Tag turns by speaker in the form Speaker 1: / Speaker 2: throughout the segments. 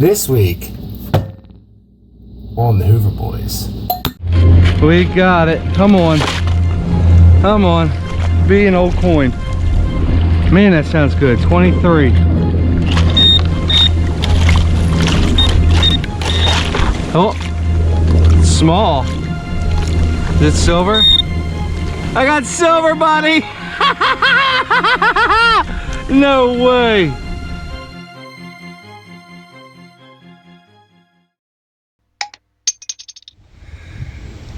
Speaker 1: This week on the Hoover Boys.
Speaker 2: We got it. Come on. Come on. Be an old coin. Man, that sounds good. 23. Oh, small. Is it silver? I got silver, buddy. No way.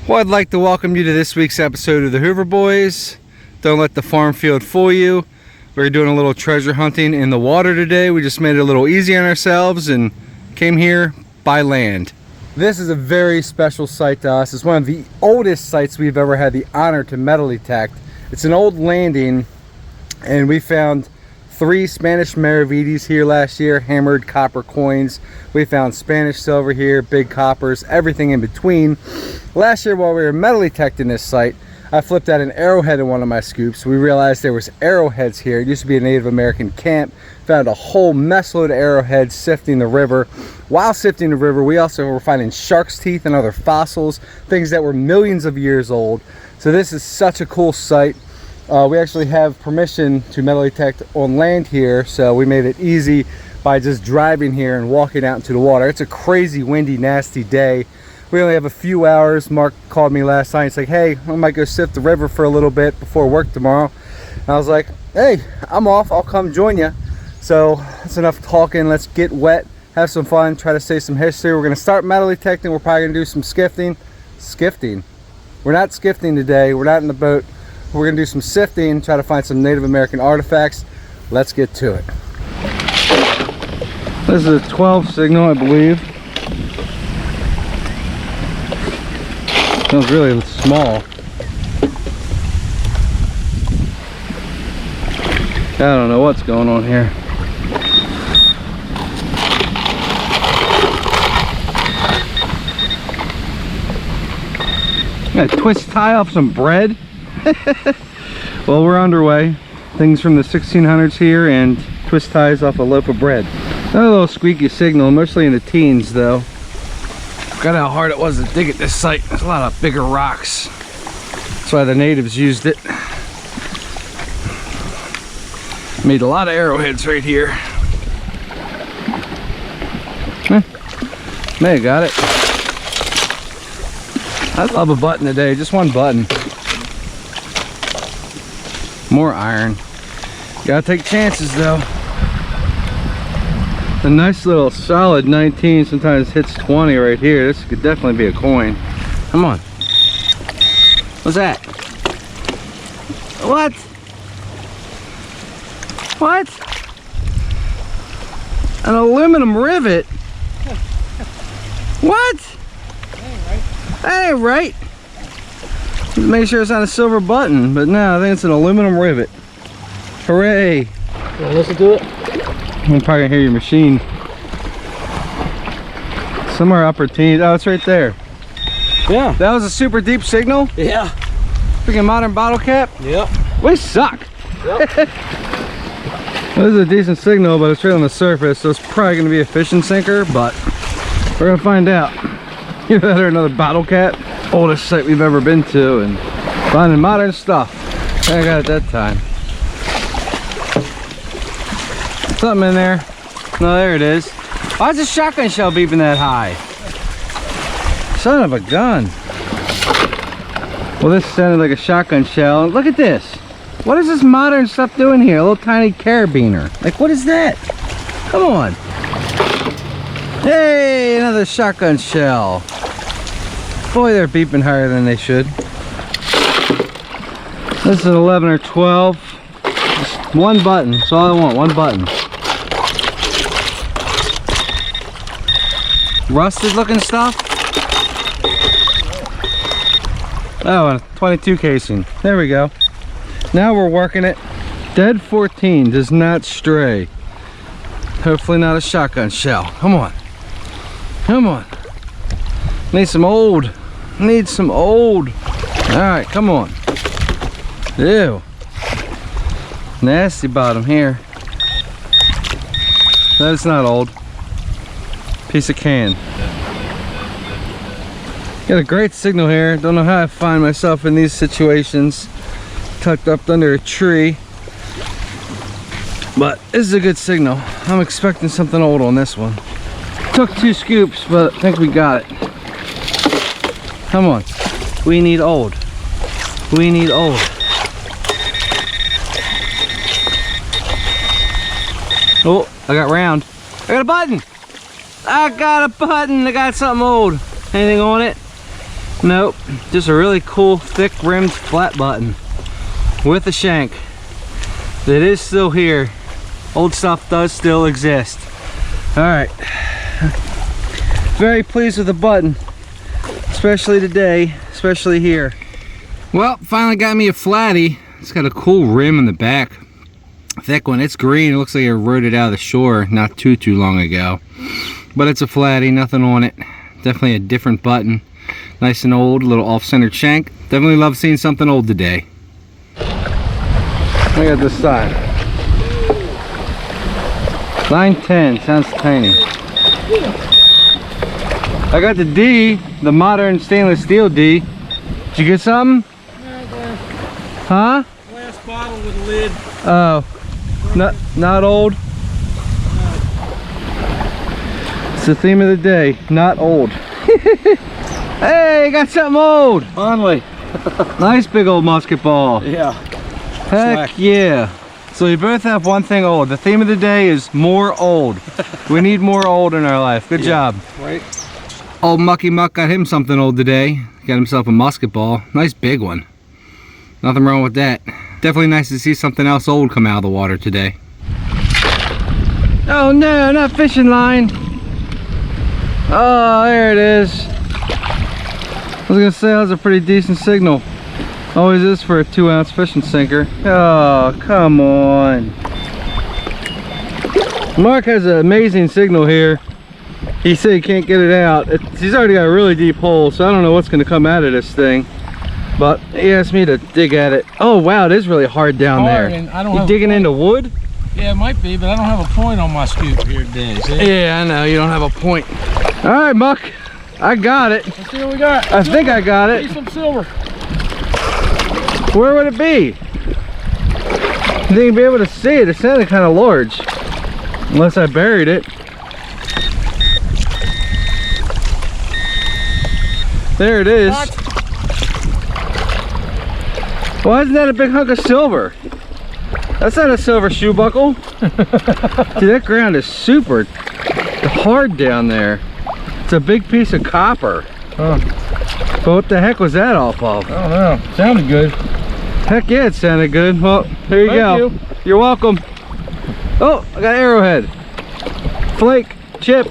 Speaker 2: Well, I'd like to welcome you to this week's episode of the Hoover Boys. Don't let the farm field fool you. We're doing a little treasure hunting in the water today. We just made it a little easy on ourselves and came here by land. This is a very special site to us. It's one of the oldest sites we've ever had the honor to metal detect. It's an old landing, and we found 3 Spanish Maravedis here last year, hammered copper coins. We found Spanish silver here, big coppers, everything in between. Last year while we were metal detecting this site, I flipped out an arrowhead in one of my scoops. We realized there was arrowheads here. It used to be a Native American camp. Found a whole mess load of arrowheads sifting the river. While sifting the river, we also were finding shark's teeth and other fossils, things that were millions of years old. So this is such a cool site. We actually have permission to metal detect on land here, so we made it easy by just driving here and walking out into the water. It's a crazy, windy, nasty day. We only have a few hours. Mark called me last night. He's like, hey, I might go sift the river for a little bit before work tomorrow. And I was like, hey, I'm off. I'll come join you. So that's enough talking. Let's get wet, have some fun, try to say some history. We're going to start metal detecting. We're probably going to do some skifting. Skifting. We're not skifting today. We're not in the boat. We're going to do some sifting, try to find some Native American artifacts. Let's get to it. This is a 12 signal, I believe. Sounds really small. I don't know what's going on here. Got a twist tie off some bread. Well, we're underway. Things from the 1600s here and twist ties off a loaf of bread. Another little squeaky signal, mostly in the teens though. Forgot how hard it was to dig at this site. There's a lot of bigger rocks. That's why the natives used it. Made a lot of arrowheads right here. May have got it. I'd love a button today, just one button. More iron. Gotta take chances though. A nice little solid 19 sometimes hits 20 right here. This could definitely be a coin. Come on. What's that? What? What? An aluminum rivet? What? That ain't right. Make sure it's not a silver button, but no, I think it's an aluminum rivet. Hooray!
Speaker 3: You wanna listen to it?
Speaker 2: I'm probably gonna hear your machine. Somewhere upper teens. Oh, it's right there.
Speaker 3: Yeah.
Speaker 2: That was a super deep signal?
Speaker 3: Yeah.
Speaker 2: Freaking modern bottle cap?
Speaker 3: Yep.
Speaker 2: We suck!
Speaker 3: Yep.
Speaker 2: This is a decent signal, but it's right on the surface, so it's probably gonna be a fishing sinker, but we're gonna find out. Either that or another bottle cap. Oldest site we've ever been to, and finding modern stuff. I got it that time. Something in there. No, there it is. Why is the shotgun shell beeping that high? Son of a gun. Well, this sounded like a shotgun shell. Look at this. What is this modern stuff doing here? A little tiny carabiner. Like, what is that? Come on. Hey, another shotgun shell. Boy, they're beeping higher than they should. This is an 11 or 12. Just one button. That's all I want. One button. Rusted looking stuff. Oh, and a 22 casing. There we go. Now we're working it. Dead 14 does not stray. Hopefully not a shotgun shell. Come on. Come on. Need some old. Need some old. Alright, come on. Ew. Nasty bottom here. That's not old. Piece of can. Got a great signal here. Don't know how I find myself in these situations, tucked up under a tree. But this is a good signal. I'm expecting something old on this one. Took 2 scoops, but I think we got it. Come on. We need old. We need old. Oh, I got round. I got a button. I got a button. I got something old. Anything on it? Nope. Just a really cool, thick rimmed flat button with a shank that is still here. Old stuff does still exist. All right. Very pleased with the button, especially today, especially here. Well, finally got me a flatty. It's got a cool rim in the back. Thick one. It's green. It looks like I rode it out of the shore not too long ago. But it's a flatty, nothing on it. Definitely a different button. Nice and old, a little off-centered shank. Definitely love seeing something old today. I got this side. 910, sounds tiny. I got the D, the modern stainless steel D. Did you get something?
Speaker 3: No, glass.
Speaker 2: Huh?
Speaker 3: Glass bottle with a lid.
Speaker 2: Oh, not old?
Speaker 3: No.
Speaker 2: It's the theme of the day, not old. Hey, got something old.
Speaker 3: Finally.
Speaker 2: Nice big old musket ball.
Speaker 3: Yeah.
Speaker 2: Heck
Speaker 3: Slack.
Speaker 2: yeah. So we both have one thing old. The theme of the day is more old. We need more old in our life. Good job.
Speaker 3: Right.
Speaker 2: Old Mucky Muck got him something old today. Got himself a musket ball. Nice big one. Nothing wrong with that. Definitely nice to see something else old come out of the water today. Oh no, not fishing line. Oh, there it is. I was gonna say that was a pretty decent signal. Always is for a 2-ounce fishing sinker. Oh, come on. Mark has an amazing signal here. He said he can't get it out. He's already got a really deep hole, so I don't know what's gonna come out of this thing. But he asked me to dig at it. Oh wow, it is really hard down there.
Speaker 3: And I don't
Speaker 2: You
Speaker 3: have
Speaker 2: digging into wood?
Speaker 3: Yeah, it might be, but I don't have a point on my scoop here today. See?
Speaker 2: Yeah, I know, you don't have a point. All right, Muck, I got it.
Speaker 3: Let's see what we got.
Speaker 2: I think I got it.
Speaker 3: See some silver.
Speaker 2: Where would it be? You think you'd be able to see it? It sounded kind of large. Unless I buried it. There it is.
Speaker 3: What?
Speaker 2: Why isn't that a big hunk of silver? That's not a silver shoe buckle. Dude, that ground is super hard down there. It's a big piece of copper.
Speaker 3: Huh.
Speaker 2: But what the heck was that off of?
Speaker 3: I don't know. Sounded good.
Speaker 2: Heck yeah, it sounded good. Well, there you go.
Speaker 3: Thank you.
Speaker 2: You're welcome. Oh, I got arrowhead. Flake, chip.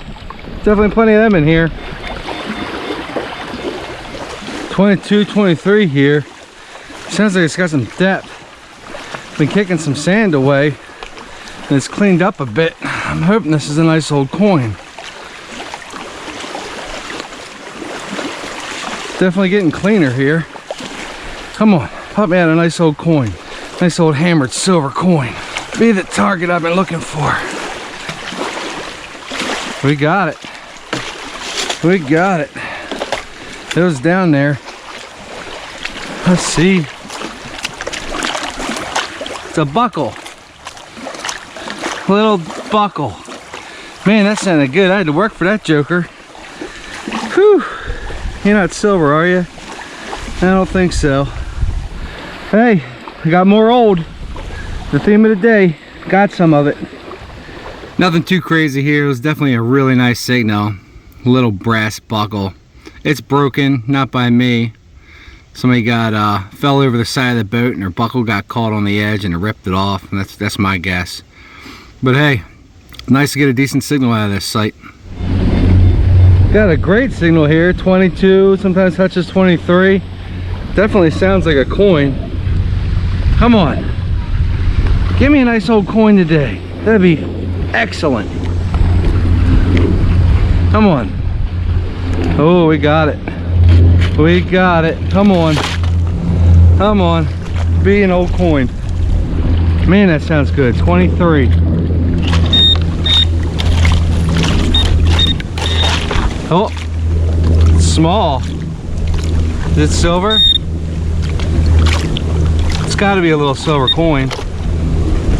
Speaker 2: Definitely plenty of them in here. 22, 23 here. Sounds like it's got some depth. Been kicking some sand away and it's cleaned up a bit. I'm hoping this is a nice old coin. Definitely getting cleaner here. Come on, pop me out a nice old coin. Nice old hammered silver coin. Be the target I've been looking for. We got it. We got it. It was down there. Let's see. It's a buckle. Little buckle. Man, that sounded good. I had to work for that joker. Whew. You're not silver, are you? I don't think so. Hey, I got more old. The theme of the day. Got some of it. Nothing too crazy here. It was definitely a really nice signal. Little brass buckle. It's broken, not by me. Somebody fell over the side of the boat and their buckle got caught on the edge and it ripped it off. And that's my guess. But hey, nice to get a decent signal out of this site. Got a great signal here, 22, sometimes touches 23. Definitely sounds like a coin. Come on. Give me a nice old coin today. That'd be excellent. Come on. Oh, we got it. We got it. Come on. Come on. Be an old coin. Man, that sounds good. 23. Oh, it's small. Is it silver? It's got to be a little silver coin.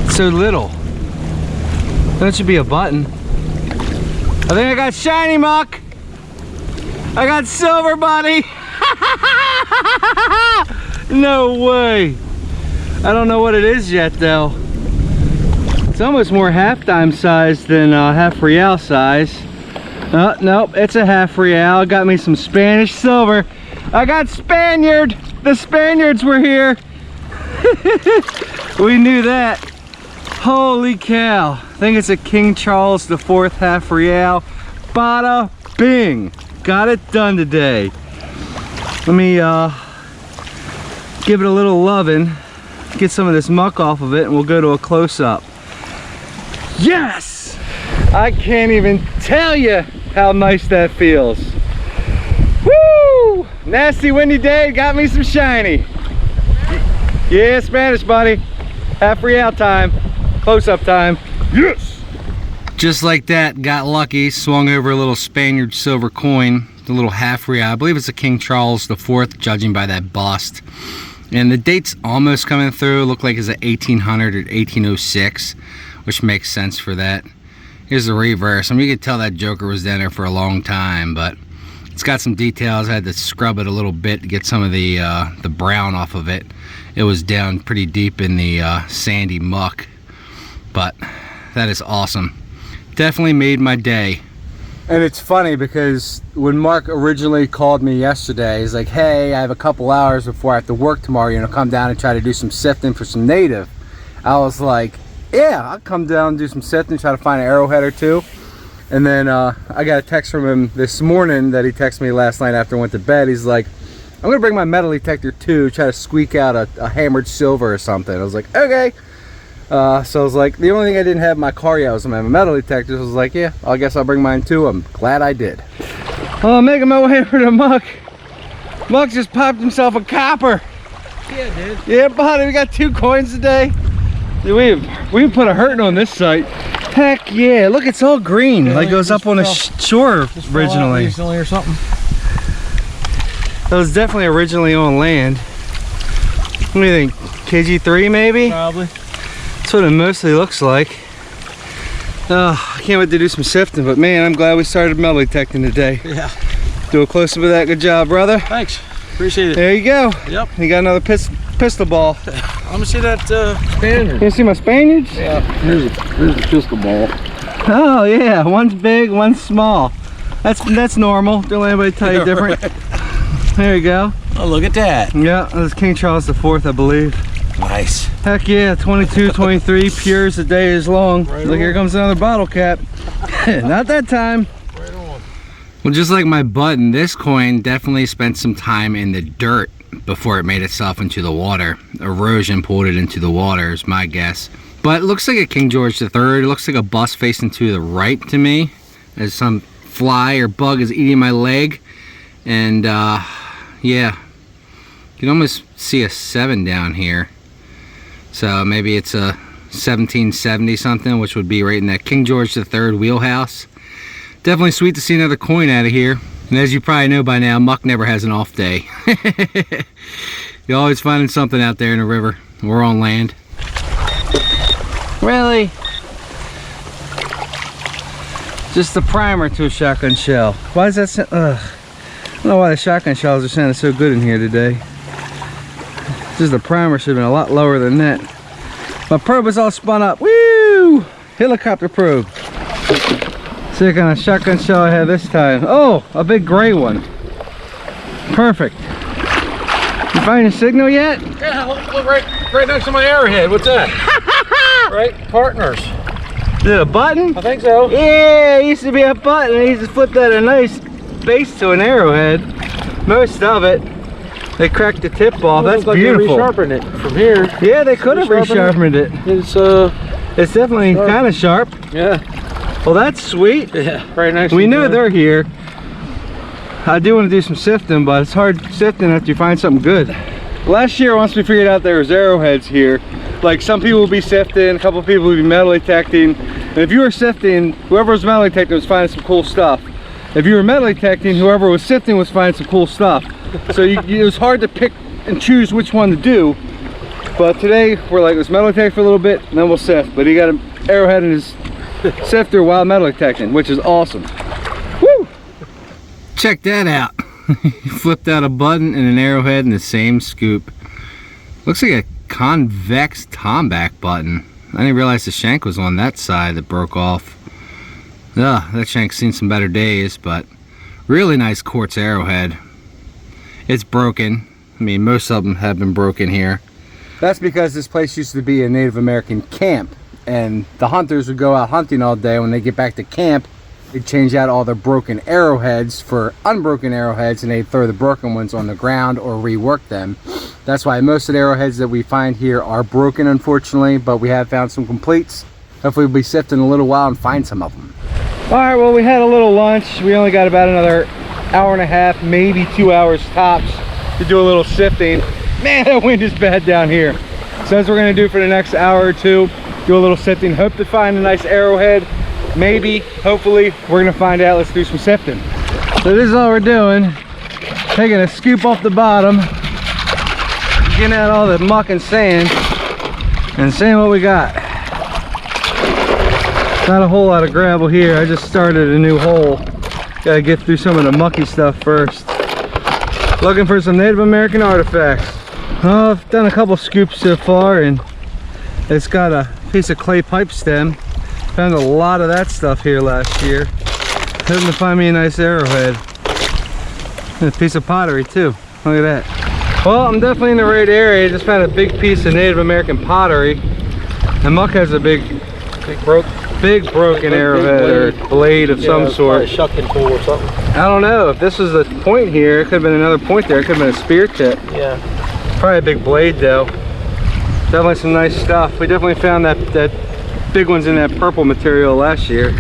Speaker 2: It's so little. That should be a button. I think I got shiny, Muck. I got silver, buddy. No way. I don't know what it is yet, though. It's almost more half-dime size than half real size. Oh, nope, it's a half real. Got me some Spanish silver. I got Spaniard. The Spaniards were here. We knew that. Holy cow. I think it's a King Charles IV half real. Bada bing. Got it done today. Let me give it a little loving. Get some of this muck off of it and we'll go to a close-up. Yes! I can't even tell you how nice that feels. Woo! Nasty windy day, got me some shiny. Yeah, Spanish, buddy. Half real time. Close-up time. Yes! Just like that, got lucky, swung over a little Spaniard silver coin, the little half real. I believe it's a King Charles IV, judging by that bust. And the date's almost coming through. Look like it's a 1800 or 1806, which makes sense for that. Here's the reverse. I mean, you could tell that joker was down there for a long time, but it's got some details. I had to scrub it a little bit to get some of the brown off of it. It was down pretty deep in the sandy muck, but that is awesome. Definitely made my day. And it's funny because when Mark originally called me yesterday, he's like, hey, I have a couple hours before I have to work tomorrow, you know, come down and try to do some sifting for some native. I was like, yeah, I'll come down and do some sifting, try to find an arrowhead or two. And then I got a text from him this morning that he texted me last night after I went to bed. He's like, I'm gonna bring my metal detector too, try to squeak out a hammered silver or something. I was like, okay. So I was like, the only thing I didn't have in my car yet was my metal detectors. I was like, yeah, I guess I'll bring mine too. I'm glad I did. Well, I'm making my way over to Muck. Muck just popped himself a copper.
Speaker 3: Yeah, dude.
Speaker 2: Yeah, buddy, we got 2 coins today. Dude, we put a hurting on this site. Heck yeah, look, it's all green. Yeah, like it goes up on the shore originally.
Speaker 3: Recently or something.
Speaker 2: That was definitely originally on land. What do you think? KG3 maybe?
Speaker 3: Probably.
Speaker 2: That's what it mostly looks like. I can't wait to do some sifting, but man, I'm glad we started metal detecting today.
Speaker 3: Yeah.
Speaker 2: Do a close-up of that. Good job, brother.
Speaker 3: Thanks. Appreciate it.
Speaker 2: There you go.
Speaker 3: Yep.
Speaker 2: You got another pistol ball.
Speaker 3: Let me see that Spaniard.
Speaker 2: Can you see my Spaniards?
Speaker 3: Yeah. Here's the pistol ball.
Speaker 2: Oh yeah, one's big, one's small. That's normal. Don't let anybody tell you different. There you go.
Speaker 3: Oh, look at that.
Speaker 2: Yeah, that was King Charles IV, I believe.
Speaker 3: Nice.
Speaker 2: Heck yeah, 22, 23 pures a day is long.
Speaker 3: Right
Speaker 2: Look,
Speaker 3: on.
Speaker 2: here comes another bottle cap. Not that time.
Speaker 3: Right on.
Speaker 2: Well, just like my button, this coin definitely spent some time in the dirt before it made itself into the water. Erosion pulled it into the water is my guess. But it looks like a King George III. It looks like a bust facing to the right to me, as some fly or bug is eating my leg. And yeah, you can almost see a 7 down here. So maybe it's a 1770 something, which would be right in that King George III wheelhouse. Definitely sweet to see another coin out of here. And as you probably know by now, Muck never has an off day. You're always finding something out there in the river. We're on land. Really? Just the primer to a shotgun shell. Why is that? I don't know why the shotgun shells are sounding so good in here today. Just the primer should have been a lot lower than that. My probe is all spun up. Woo! Helicopter probe. See what kind of shotgun shell I have this time. Oh, a big gray one. Perfect. You find a signal yet?
Speaker 3: Yeah, look right next to my arrowhead. What's that? Right, partners.
Speaker 2: Is it a button?
Speaker 3: I think so.
Speaker 2: Yeah, it used to be a button. They used to flip that a nice base to an arrowhead. Most of it. They cracked the tip off. That's
Speaker 3: like
Speaker 2: beautiful.
Speaker 3: They resharpened it from here.
Speaker 2: Yeah, they could have resharpened it. It's definitely kind of sharp.
Speaker 3: Yeah.
Speaker 2: Well, that's sweet.
Speaker 3: Yeah. Right next to
Speaker 2: We know they're here. I do want to do some sifting, but it's hard sifting after you find something good. Last year, once we figured out there was arrowheads here, like some people will be sifting, a couple of people will be metal detecting. And if you were sifting, whoever was metal detecting was finding some cool stuff. if you were metal detecting, whoever was sifting was finding some cool stuff. So it was hard to pick and choose which one to do. But today we're like, let's metal detect for a little bit and then we'll sift. But he got an arrowhead in his sifter while metal detecting, which is awesome. Woo! Check that out. He flipped out a button and an arrowhead in the same scoop. Looks like a convex tomback button. I didn't realize the shank was on that side that broke off. Ugh, that shank's seen some better days, but really nice quartz arrowhead. It's broken. I mean, most of them have been broken here. That's because this place used to be a Native American camp, and the hunters would go out hunting all day. When they get back to camp, they'd change out all their broken arrowheads for unbroken arrowheads, and they'd throw the broken ones on the ground or rework them. That's why most of the arrowheads that we find here are broken, unfortunately, but we have found some completes. Hopefully we'll be sifting in a little while and find some of them. All right, well, we had a little lunch. We only got about another hour and a half, maybe 2 hours tops to do a little sifting. Man, that wind is bad down here. So that's what we're gonna do for the next hour or two. Do a little sifting, hope to find a nice arrowhead. Maybe, hopefully, we're gonna find out. Let's do some sifting. So this is all we're doing. Taking a scoop off the bottom, getting out all the muck and sand, and seeing what we got. Not a whole lot of gravel here. I just started a new hole. Gotta get through some of the mucky stuff first. Looking for some Native American artifacts. I've done a couple scoops so far, and it's got a piece of clay pipe stem. Found a lot of that stuff here last year. Hoping to find me a nice arrowhead. And a piece of pottery too. Look at that. Well, I'm definitely in the right area. Just found a big piece of Native American pottery. And Muck has a big broken arrowhead or blade of some sort.
Speaker 3: A shucking tool or something.
Speaker 2: I don't know. If this was the point here, it could have been another point there. It could have been a spear tip.
Speaker 3: Yeah.
Speaker 2: Probably a big blade though. Definitely some nice stuff. We definitely found that big ones in that purple material last year.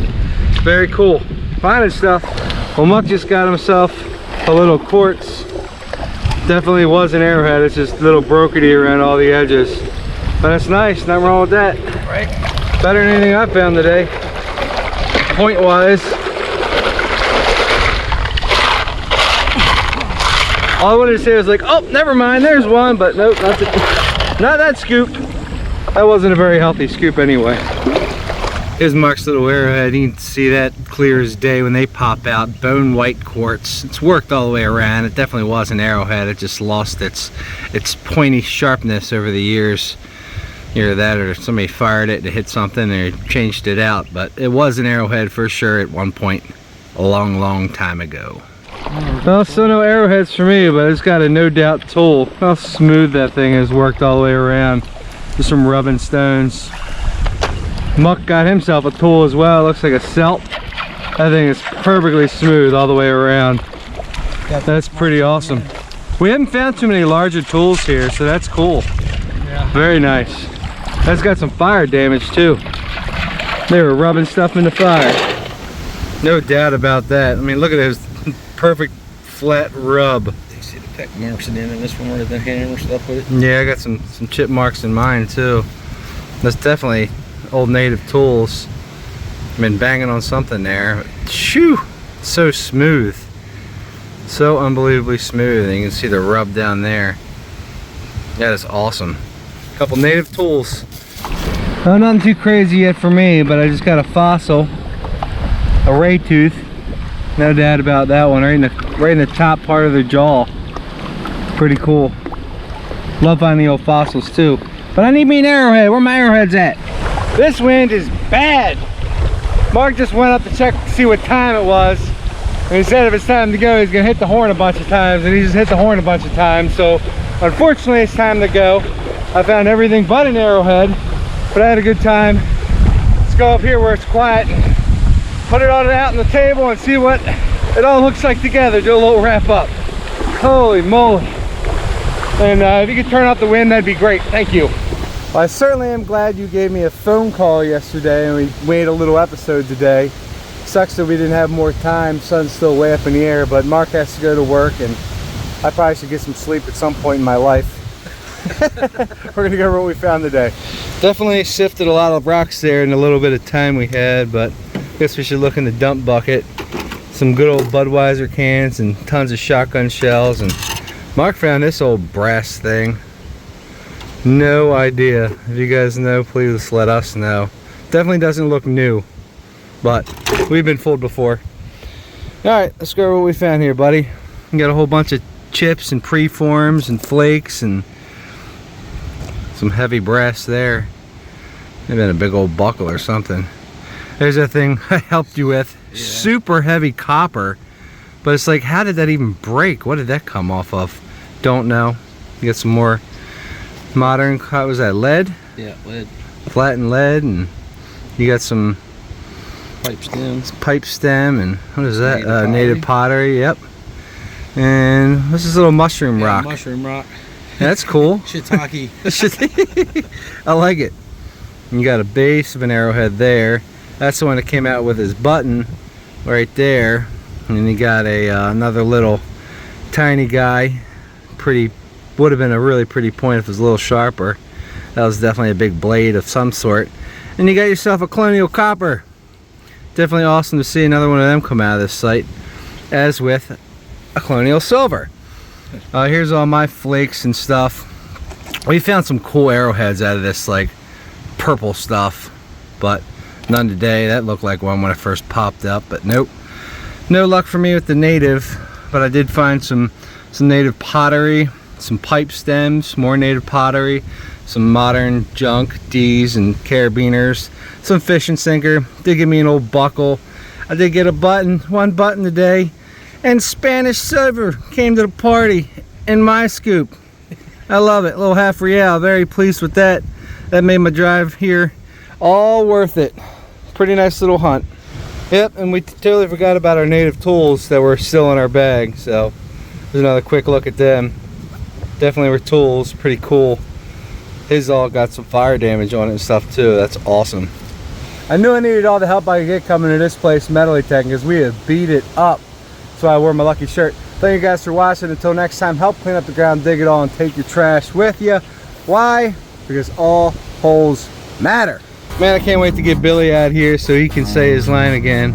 Speaker 2: Very cool. Finding stuff. Well, Muck just got himself a little quartz. Definitely was an arrowhead. It's just a little brokety around all the edges. But it's nice. Nothing wrong with that.
Speaker 3: Right.
Speaker 2: Better than anything I found today. Point wise. All I wanted to say was like, oh, never mind, there's one, but nope, not that scoop. That wasn't a very healthy scoop anyway. Here's Mark's little arrowhead. You can see that clear as day when they pop out. Bone white quartz. It's worked all the way around. It definitely was an arrowhead. It just lost its pointy sharpness over the years. Either that or somebody fired it to hit something or changed it out. But it was an arrowhead for sure at one point a long time ago. Well, still no arrowheads for me, but it's got a no doubt tool. How smooth that thing has worked all the way around. Just some rubbing stones. Muck got himself a tool as well. It looks like a Celt. That thing is perfectly smooth all the way around. That's pretty awesome. We haven't found too many larger tools here, so that's cool. Yeah. Very nice. That's got some fire damage too. They were rubbing stuff in the fire. No doubt about that. I mean, look at those perfect flat rub.
Speaker 3: You see the peck marks in this one where the hammer stuff with it?
Speaker 2: Yeah, I got some chip marks in mine too. That's definitely old native tools. I've been banging on something there. Shoo! So smooth. So unbelievably smooth. And you can see the rub down there. That is awesome. Couple native tools. Well, nothing too crazy yet for me, but I just got a fossil. A ray tooth. No doubt about that one. Right in the top part of the jaw. Pretty cool. Love finding the old fossils too. But I need me an arrowhead. Where my arrowheads at? This wind is bad. Mark just went up to check to see what time it was. And he said if it's time to go, he's gonna hit the horn a bunch of times, and he just hit the horn a bunch of times. So unfortunately it's time to go. I found everything but an arrowhead, but I had a good time. Let's go up here where it's quiet, put it all out on the table and see what it all looks like together. Do a little wrap up. Holy moly. And if you could turn off the wind, that'd be great. Thank you. Well, I certainly am glad you gave me a phone call yesterday and we made a little episode today. Sucks that we didn't have more time. Sun's still way up in the air, but Mark has to go to work and I probably should get some sleep at some point in my life. We're gonna go over what we found today. Definitely sifted a lot of rocks there in the little bit of time we had, but I guess we should look in the dump bucket, some good old Budweiser cans and tons of shotgun shells. And Mark found this old brass thing. No idea. If you guys know, please let us know. Definitely doesn't look new, but we've been fooled before. Alright, let's go over what we found here, buddy. We got a whole bunch of chips and preforms and flakes and some heavy brass there. Maybe a big old buckle or something. There's that thing I helped you with. Yeah. Super heavy copper. But it's like, how did that even break? What did that come off of? Don't know. You got some more modern, what was that, lead?
Speaker 1: Yeah, lead.
Speaker 2: Flattened lead, and you got some
Speaker 1: pipe stem
Speaker 2: and what is that? Native pottery, yep. And what's this little mushroom rock?
Speaker 1: Mushroom rock.
Speaker 2: That's cool.
Speaker 1: Shiitake.
Speaker 2: I like it. And you got a base of an arrowhead there. That's the one that came out with his button right there. And then you got a another little tiny guy. Pretty, would have been a really pretty point if it was a little sharper. That was definitely a big blade of some sort. And you got yourself a Colonial copper. Definitely awesome to see another one of them come out of this site, as with a Colonial silver. Here's all my flakes and stuff. We found some cool arrowheads out of this, like purple stuff, but none today. That looked like one when it first popped up, but nope. No luck for me with the native, but I did find some native pottery, some pipe stems, more native pottery, some modern junk, D's and carabiners, some fishing sinker. Did give me an old buckle. I did get a button, one button today, and Spanish silver came to the party in my scoop. I love it. A little half real. Very pleased with that. That made my drive here all worth it. Pretty nice little hunt. Yep, and we totally forgot about our native tools that were still in our bag. So there's another quick look at them. Definitely were tools. Pretty cool. His all got some fire damage on it and stuff too. That's awesome. I knew I needed all the help I could get coming to this place, Metal Detecting, because we have beat it up. That's why I wore my lucky shirt. Thank you guys for watching. Until next time, help clean up the ground, dig it all, and take your trash with you. Why? Because all holes matter. Man, I can't wait to get Billy out here so he can say his line again.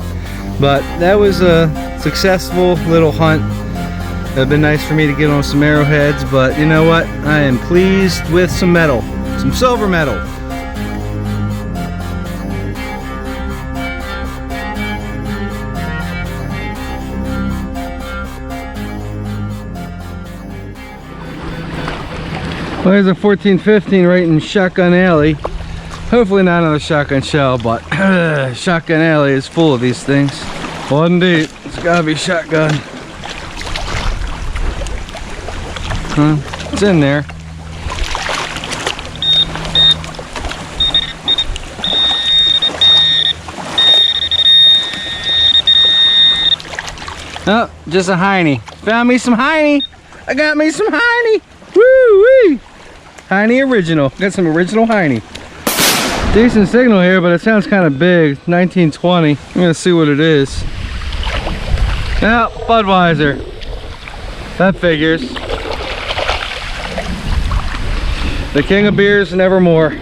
Speaker 2: But that was a successful little hunt. It would have been nice for me to get on some arrowheads, but you know what? I am pleased with some metal, some silver metal. Well, there's a 1415 right in Shotgun Alley. Hopefully not another shotgun shell, but Shotgun Alley is full of these things. One deep. It's gotta be shotgun. It's in there. Oh, just a hiney. Found me some hiney. I got me some hiney. Woo-wee. Hiney original. Got some original hiney. Decent signal here, but it sounds kind of big. 1920. I'm gonna see what it is. Yeah, Budweiser. That figures. The king of beers and evermore.